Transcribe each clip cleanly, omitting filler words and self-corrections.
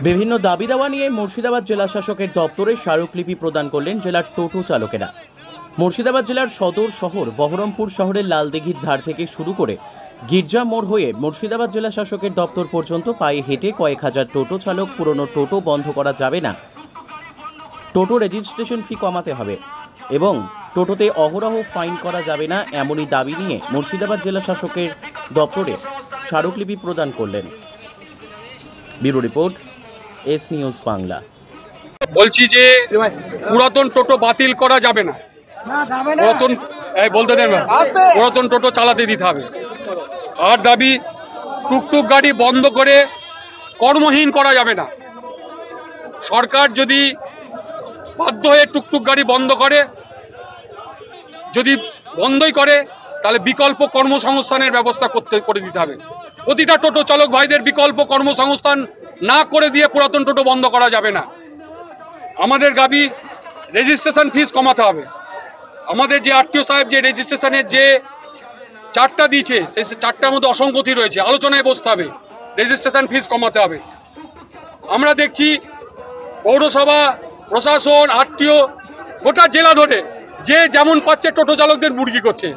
বিভিন্ন দাবি দাওয়া নিয়ে মুর্শিদাবাদ জেলা শাসকের দপ্তরে স্মারকলিপি প্রদান করলেন জেলার টোটো চালকেরা। মুর্শিদাবাদ জেলার সদর শহর বহরমপুর শহরের লালদিঘির ধার থেকে শুরু করে গির্জা মোড় হয়ে মুর্শিদাবাদ জেলা শাসকের দপ্তর পর্যন্ত পায়ে হেঁটে কয়েক হাজার টোটো চালক পুরনো টোটো বন্ধ করা যাবে না, টোটো রেজিস্ট্রেশন ফি কমাতে হবে এবং টোটোতে অহরহ ফাইন করা যাবে না, এমনই দাবি নিয়ে মুর্শিদাবাদ জেলা শাসকের দপ্তরে স্মারকলিপি প্রদান করলেন। Bureau report, S news Bangla. বলছি যে পুরাতন টোটো বাতিল করা যাবে না, পুরাতন টোটো চালাতে দিতে হবে। আর দাবি টুকটুক গাড়ি বন্ধ করে কর্মহীন করা যাবে না। সরকার যদি বাধ্য হয়ে টুকটুক গাড়ি বন্ধ করে, যদি বন্ধই করে তাহলে বিকল্প কর্মসংস্থানের ব্যবস্থা করে দিতে হবে। প্রতিটা টোটো চালক ভাইদের বিকল্প কর্মসংস্থান না করে দিয়ে পুরাতন টোটো বন্ধ করা যাবে না। আমাদের দাবি রেজিস্ট্রেশন ফিস কমাতে হবে। আমাদের যে আরটিও সাহেব যে রেজিস্ট্রেশনের যে চার্টটা দিয়েছে, সেই চার্টটার মধ্যে অসঙ্গতি রয়েছে, আলোচনায় বসতে হবে, রেজিস্ট্রেশন ফিস কমাতে হবে। আমরা দেখছি পৌরসভা, প্রশাসন, আরটিও গোটা জেলা ধরে যে যেমন পাচ্ছে টোটো চালকদের মুরগি করছে,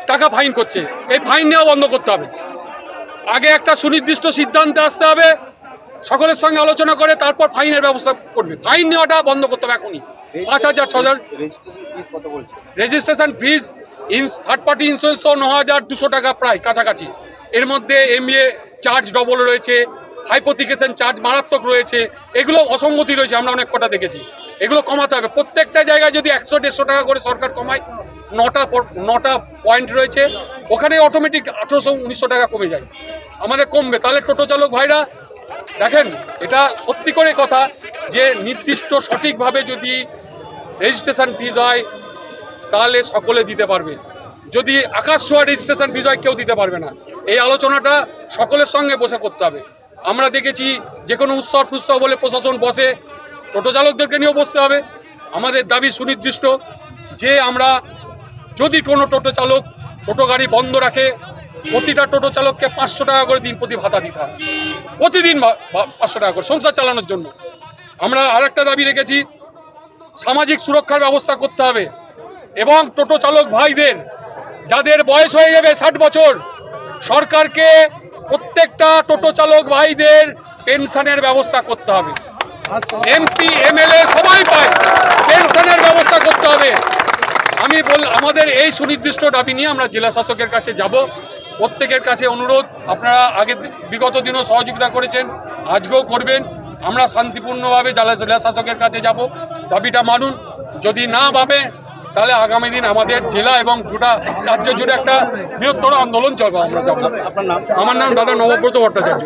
টাকা ফাইন করছে। এই ফাইন নেওয়া বন্ধ করতে হবে। আগে একটা সুনির্দিষ্ট সিদ্ধান্তে আসতে হবে, সকলের সঙ্গে আলোচনা করে তারপর ফাইনের ব্যবস্থা করবে। ফাইন নেওয়াটা বন্ধ করতে হবে এখনই। 5,000, 6,000 রেজিস্ট্রেশন ফিজ, থার্ড পার্টি ইন্স্যুরেন্স 9,200 টাকা প্রায় কাছাকাছি। এর মধ্যে এমএ চার্জ ডবল রয়েছে, হাইপোথিকেশন চার্জ মারাত্মক রয়েছে, এগুলো অসঙ্গতি রয়েছে, আমরা অনেক কটা দেখেছি। এগুলো কমাতে হবে। প্রত্যেকটা জায়গায় যদি 100-150 টাকা করে সরকার কমায়, 9টা পয়েন্ট রয়েছে, ওখানে অটোমেটিক 1800-1900 টাকা কমে যায়। আমাদের কমবে, তাহলে টোটো চালক ভাইরা দেখেন, এটা সত্যি করে কথা যে নির্দিষ্ট সঠিকভাবে যদি রেজিস্ট্রেশন ফিজ হয় তাহলে সকলে দিতে পারবে। যদি আকাশ ছোঁয়া রেজিস্ট্রেশন ফিজ হয় কেউ দিতে পারবে না। এই আলোচনাটা সকলের সঙ্গে বসে করতে হবে। আমরা দেখেছি যে কোনো উৎসব টুৎসব বলে প্রশাসন বসে, টোটো চালকদেরকে নিয়েও বসতে হবে। আমাদের দাবি সুনির্দিষ্ট যে আমরা যদি কোনো টোটো চালক টোটো গাড়ি বন্ধ রাখে, প্রতিটা টোটো চালককে 500 টাকা করে দিন প্রতি ভাতা দিতে হবে, প্রতিদিন 500 টাকা করে সংসার চালানোর জন্য। আমরা আরেকটা দাবি রেখেছি, সামাজিক সুরক্ষার ব্যবস্থা করতে হবে এবং টোটো চালক ভাইদের যাদের বয়স হয়ে যাবে 60 বছর, সরকারকে প্রত্যেকটা টোটো চালক ভাইদের পেনশনের ব্যবস্থা করতে হবে। এমপি এমএলএ সবাই পায়, পেনশনের ব্যবস্থা করতে হবে। আমাদের এই সুনির্দিষ্ট দাবি নিয়ে আমরা জেলা শাসকের কাছে যাব। প্রত্যেকের কাছে অনুরোধ, আপনারা আগে বিগত দিনও সহযোগিতা করেছেন, আজকেও করবেন। আমরা শান্তিপূর্ণভাবে জেলা শাসকের কাছে যাব, দাবিটা মানুন। যদি না ভাবে তাহলে আগামী দিন আমাদের জেলা এবং গোটা রাজ্য জুড়ে একটা বৃহত্তর আন্দোলন চলবে। আমরা যাব। আমার নাম দাদা নবব্রত ভট্টাচার্য।